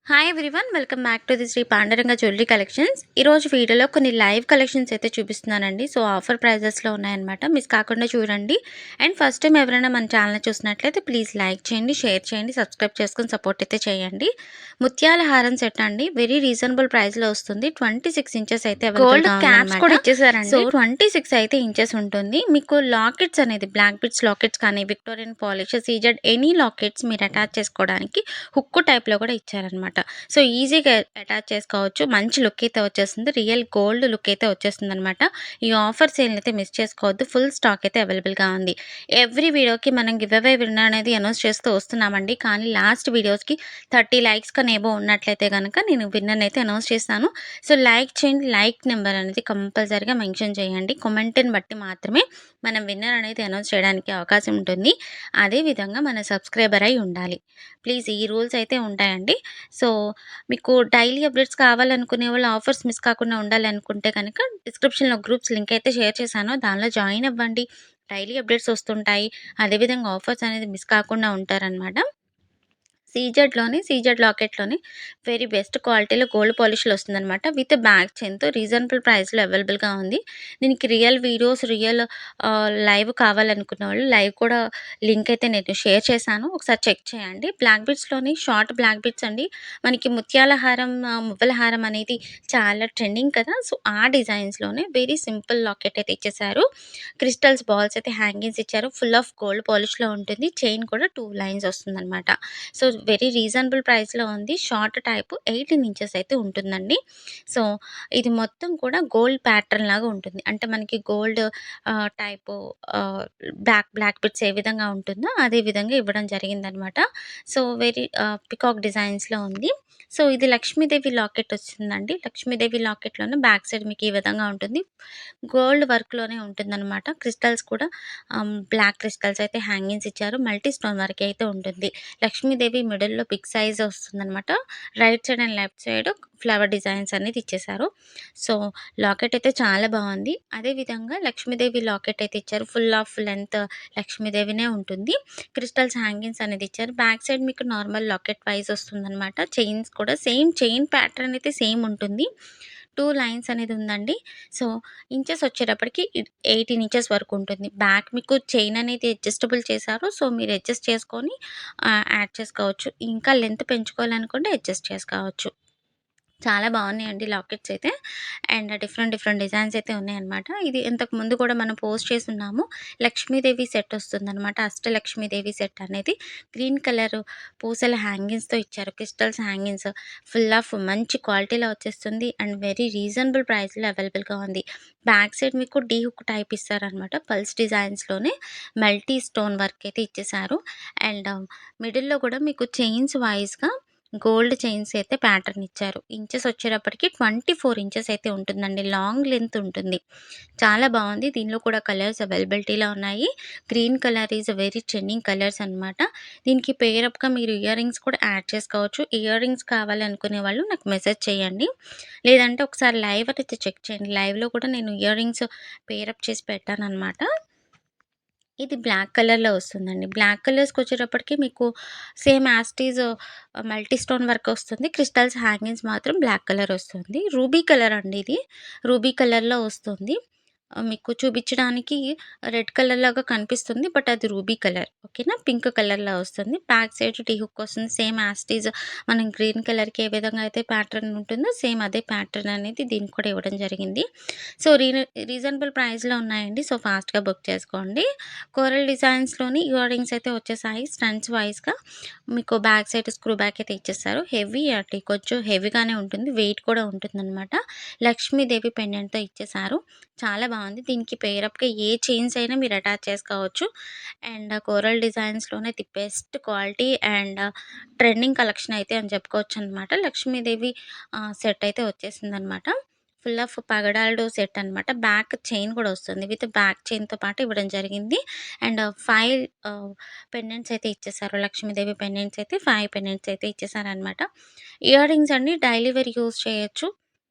Hi everyone, welcome back to the Shri Panduranga jewellery collections. ఈరోజు వీడియోలో కొన్ని లైవ్ కలెక్షన్స్ అయితే చూపిస్తున్నానండి. సో ఆఫర్ ప్రైజెస్లో ఉన్నాయన్నమాట, మిస్ కాకుండా చూడండి. అండ్ ఫస్ట్ టైం ఎవరైనా మన ఛానల్ చూసినట్లయితే ప్లీజ్ లైక్ చేయండి, షేర్ చేయండి, సబ్స్క్రైబ్ చేసుకొని సపోర్ట్ అయితే చేయండి. ముత్యాల హారం సెట్ అండి, వెరీ రీజనబుల్ ప్రైస్లో వస్తుంది. 26 ఇంచెస్ అయితే గోల్డ్ క్యాప్స్ కూడా ఇచ్చేసారండి. సో 26 అయితే ఇంచెస్ ఉంటుంది. మీకు లాకెట్స్ అనేది బ్లాక్ బిట్స్ లాకెట్స్ కానీ, Victorian polish, CZ any lockets మీరు అటాచ్ చేసుకోవడానికి హుక్కు టైప్లో కూడా ఇచ్చారనమాట. సో ఈజీగా అటాచ్ చేసుకోవచ్చు. మంచి లుక్ అయితే వచ్చేస్తుంది, రియల్ గోల్డ్ లుక్ అయితే వచ్చేస్తుంది అనమాట. ఈ ఆఫర్ సేల్ అయితే మిస్ చేసుకోవద్దు. ఫుల్ స్టాక్ అయితే అవైలబుల్గా ఉంది. ఎవ్రీ వీడియోకి మనం గివ్ అవే విన్నర్ అనేది అనౌన్స్ చేస్తూ వస్తున్నామండి. కానీ లాస్ట్ వీడియోస్కి 30 లైక్స్ కానీ ఏవో ఉన్నట్లయితే కనుక నేను విన్నర్ అయితే అనౌన్స్ చేస్తాను. సో లైక్ చేయండి, లైక్ నెంబర్ అనేది కంపల్సరీగా మెన్షన్ చేయండి. కామెంట్ని బట్టి మాత్రమే మనం విన్నర్ అనేది అనౌన్స్ చేయడానికి అవకాశం ఉంటుంది. అదేవిధంగా మన సబ్స్క్రైబర్ అయి ఉండాలి. ప్లీజ్ ఈ రూల్స్ అయితే ఉంటాయండి. సో మీకు డైలీ అప్డేట్స్ కావాలనుకునే వాళ్ళు, ఆఫర్స్ మిస్ కాకుండా ఉండాలనుకుంటే కనుక డిస్క్రిప్షన్లో గ్రూప్స్ లింక్ అయితే షేర్ చేశాను, దానిలో జాయిన్ అవ్వండి. డైలీ అప్డేట్స్ వస్తుంటాయి. అదేవిధంగా ఆఫర్స్ అనేది మిస్ కాకుండా ఉంటారనమాట. సీజెడ్ లాకెట్‌లోనే వెరీ బెస్ట్ క్వాలిటీలో గోల్డ్ పాలిష్‌లో వస్తుందనమాట. విత్ బ్యాక్ చైన్‌తో రీజనబుల్ ప్రైస్‌లో అవైలబుల్‌గా ఉంది. దీనికి రియల్ వీడియోస్, రియల్ లైవ్ కావాలనుకున్న వాళ్ళు లైవ్ కూడా లింక్ అయితే నేను షేర్ చేశాను. ఒకసారి చెక్ చేయండి. బ్లాక్ బిట్స్‌లోని షార్ట్ బ్లాక్ బిట్స్ అండి. మనకి ముత్యాల హారం, మువ్వల హారం అనేది చాలా ట్రెండింగ్ కదా! సో, ఆ డిజైన్స్‌లోనే వెరీ సింపుల్ లాకెట్ అయితే ఇచ్చేసారు. క్రిస్టల్స్ బాల్స్ అయితే హ్యాంగింగ్స్ ఇచ్చారు. ఫుల్ ఆఫ్ గోల్డ్ పాలిష్‌లో ఉంటుంది. చైన్ కూడా 2 లైన్స్ వస్తుందనమాట. సో వెరీ రీజనబుల్ ప్రైస్‌లో ఉంది. షార్ట్ టైపు 18 ఇంచెస్ అయితే ఉంటుందండి. సో ఇది మొత్తం కూడా గోల్డ్ ప్యాటర్న్ లాగా ఉంటుంది. అంటే మనకి గోల్డ్ టైపు బ్లాక్ బిట్స్ ఏ విధంగా ఉంటుందో అదే విధంగా ఇవ్వడం జరిగిందనమాట. సో వెరీ పికాక్ డిజైన్స్‌లో ఉంది. సో ఇది లక్ష్మీదేవి లాకెట్ వస్తుందండి. లక్ష్మీదేవి లాకెట్‌లోనే బ్యాక్ సైడ్ మీకు ఈ విధంగా ఉంటుంది. గోల్డ్ వర్క్‌లోనే ఉంటుందనమాట. క్రిస్టల్స్ కూడా బ్లాక్ క్రిస్టల్స్ అయితే హ్యాంగింగ్స్ ఇచ్చారు. మల్టీ స్టోన్ వర్క్ అయితే ఉంటుంది. లక్ష్మీదేవి మిడిల్‌లో బిగ్ సైజ్ వస్తుందనమాట. Right side and left side flower designs అనేది ఇచ్చేసారు. సో లాకెట్ అయితే చాలా బాగుంది. అదేవిధంగా లక్ష్మీదేవి లాకెట్ అయితే ఇచ్చారు. ఫుల్ ఆఫ్ లెంత్ లక్ష్మీదేవినే ఉంటుంది. క్రిస్టల్స్ హ్యాంగింగ్స్ అనేది ఇచ్చారు. బ్యాక్ సైడ్ మీకు నార్మల్ లాకెట్ వైజ్ వస్తుందనమాట. చైన్స్ కూడా సేమ్ చైన్ ప్యాటర్న్ అయితే సేమ్ ఉంటుంది. 2 లైన్స్ అనేది ఉందండి. సో ఇంచెస్ వచ్చేటప్పటికి 18 ఇంచెస్ వరకు ఉంటుంది. బ్యాక్ మీకు చైన్ అనేది అడ్జస్టబుల్ చేశారు. సో మీరు అడ్జస్ట్ చేసుకొని యాడ్ చేసుకోవచ్చు. ఇంకా లెంత్ పెంచుకోవాలనుకుంటే అడ్జస్ట్ చేసుకోవచ్చు. చాలా బాగున్నాయండి లాకెట్స్ అయితే. అండ్ డిఫరెంట్ డిజైన్స్ అయితే ఉన్నాయన్నమాట. ఇది ఇంతకుముందు కూడా మనం పోస్ట్ చేసున్నాము. లక్ష్మీదేవి సెట్ వస్తుందనమాట. అష్టలక్ష్మీదేవి సెట్ అనేది గ్రీన్ కలర్ పూసల హ్యాంగింగ్స్‌తో ఇచ్చారు. క్రిస్టల్స్ హ్యాంగింగ్స్ ఫుల్ ఆఫ్ మంచి క్వాలిటీలో వచ్చేస్తుంది. అండ్ వెరీ రీజనబుల్ ప్రైస్‌లో అవైలబుల్‌గా ఉంది. బ్యాక్ సైడ్ మీకు డీ హుక్ టైప్ ఇస్తారనమాట. పల్స్ డిజైన్స్‌లోనే మల్టీ స్టోన్ వర్క్ అయితే ఇచ్చేసారు. అండ్ మిడిల్‌లో కూడా మీకు చైన్స్ వైస్‌గా గోల్డ్ చైన్స్ అయితే ప్యాటర్న్ ఇచ్చారు. ఇంచెస్ వచ్చేటప్పటికి 24 ఇంచెస్ అయితే ఉంటుందండి. లాంగ్ లెంత్ ఉంటుంది. చాలా బాగుంది. దీనిలో కూడా కలర్స్ అవైలబిలిటీలో ఉన్నాయి. Green colour is very trending colours అనమాట. దీనికి పేరప్‌గా మీరు ఇయర్ రింగ్స్ కూడా యాడ్ చేసుకోవచ్చు. ఇయర్ రింగ్స్ కావాలనుకునే వాళ్ళు నాకు మెసేజ్ చేయండి. లేదంటే ఒకసారి లైవ్ అయితే చెక్ చేయండి. లైవ్‌లో కూడా నేను ఇయర్ రింగ్స్ పేరప్ చేసి పెట్టాననమాట. ఇది బ్లాక్ కలర్‌లో వస్తుందండి. బ్లాక్ కలర్స్‌కొచ్చేటప్పటికి మీకు same as it is multi stone work వస్తుంది. క్రిస్టల్స్ హ్యాంగింగ్స్ మాత్రం బ్లాక్ కలర్ వస్తుంది. రూబీ కలర్ అండి ఇది. రూబీ కలర్‌లో వస్తుంది. మీకు చూపించడానికి రెడ్ కలర్ లాగా కనిపిస్తుంది. బట్ అది రూబీ కలర్. ఓకేనా? పింక్ కలర్‌లో వస్తుంది. బ్యాక్ సైడ్ టీ హుక్ వస్తుంది. సేమ్ యాజ్ ఇట్ ఈజ్ మనం గ్రీన్ కలర్‌కి ఏ విధంగా అయితే ప్యాటర్న్ ఉంటుందో సేమ్ అదే ప్యాటర్న్ అనేది దీనికి కూడా ఇవ్వడం జరిగింది. సో రీజనబుల్ ప్రైస్‌లో ఉన్నాయండి. సో ఫాస్ట్‌గా బుక్ చేసుకోండి. కోరల్ డిజైన్స్‌లోని ఇయర్ రింగ్స్ అయితే వచ్చేసాయి. స్టడ్స్ వైస్‌గా మీకు బ్యాక్ సైడ్ స్క్రూ బ్యాక్ అయితే ఇచ్చేస్తారు. హెవీ అంటే కొంచెం హెవీగానే ఉంటుంది. వెయిట్ కూడా ఉంటుందన్నమాట. లక్ష్మీదేవి పెండెంట్‌తో ఇచ్చేసారు. చాలా బాగుంది. దీనికి పేరప్‌గా ఏ చైన్స్ అయినా మీరు అటాచ్ చేసుకోవచ్చు. అండ్ కోరల్ డిజైన్స్‌లోనే the best quality and trending collection అయితే అని చెప్పుకోవచ్చనమాట. లక్ష్మీదేవి సెట్ అయితే వచ్చేసిందనమాట. ఫుల్ ఆఫ్ పగడాలు సెట్ అనమాట. బ్యాక్ చైన్ కూడా వస్తుంది. విత్ బ్యాక్ చైన్‌తో పాటు ఇవ్వడం జరిగింది. అండ్ 5 పెండెంట్స్ అయితే ఇచ్చేసారు. లక్ష్మీదేవి పెండెంట్స్ అయితే 5 పెండెంట్స్ అయితే ఇచ్చేసారనమాట. ఇయర్ రింగ్స్ అండి డైలీ వేర్ యూజ్ చేయొచ్చు.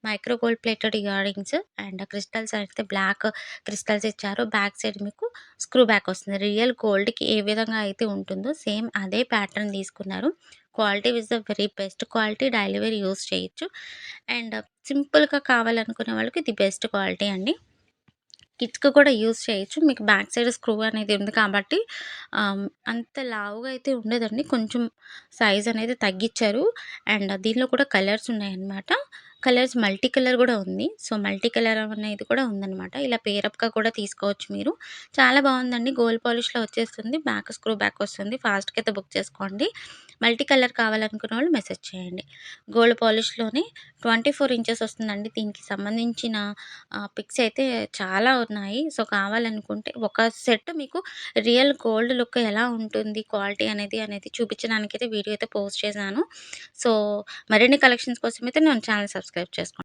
Micro gold plated earrings and crystals అయితే బ్లాక్ క్రిస్టల్స్ ఇచ్చారు. బ్యాక్ సైడ్ మీకు స్క్రూ బ్యాక్ వస్తుంది. రియల్ గోల్డ్‌కి ఏ విధంగా అయితే ఉంటుందో సేమ్ అదే ప్యాటర్న్ తీసుకున్నారు. Quality is the very best quality. Daily wear use చేయొచ్చు. అండ్ సింపుల్‌గా కావాలనుకునే వాళ్ళకి ఇది బెస్ట్ క్వాలిటీ అండి. కిడ్స్‌కి కూడా యూజ్ చేయొచ్చు. మీకు బ్యాక్ సైడ్ స్క్రూ అనేది ఉంది కాబట్టి అంత లావుగా అయితే ఉండదండి. కొంచెం సైజ్ అనేది తగ్గిచ్చారు. అండ్ దీనిలో కూడా కలర్స్ ఉన్నాయన్నమాట. కలర్స్ మల్టీ కలర్ గూడా ఉంది. సో, మల్టీ కలర్ అనేది కూడా ఉందన్నమాట. ఇలా పేరప్‌గా కూడా తీసుకోవచ్చు మీరు. చాలా బావుందండి. గోల్డ్ పాలిష్‌లో వచ్చేస్తుంది. బ్యాక్ స్క్రూ బ్యాక్ వస్తుంది. ఫాస్ట్‌గా అయితే బుక్ చేసుకోండి. మల్టీ కలర్ కావాలనుకున్న వాళ్ళు మెసేజ్ చేయండి. గోల్డ్ పాలిష్‌లోనే 24 ఇంచెస్ వస్తుందండి. దీనికి సంబంధించిన పిక్స్ అయితే చాలా ఉన్నాయి. సో, కావాలనుకుంటే ఒక సెట్ మీకు రియల్ గోల్డ్ లుక్ ఎలా ఉంటుంది, క్వాలిటీ అనేది చూపించడానికైతే వీడియో అయితే పోస్ట్ చేశాను. సో, మరిన్ని కలెక్షన్స్ కోసమైతే నా ఛానెల్ సబ్స్క్రైబ్ చేసుకోండి.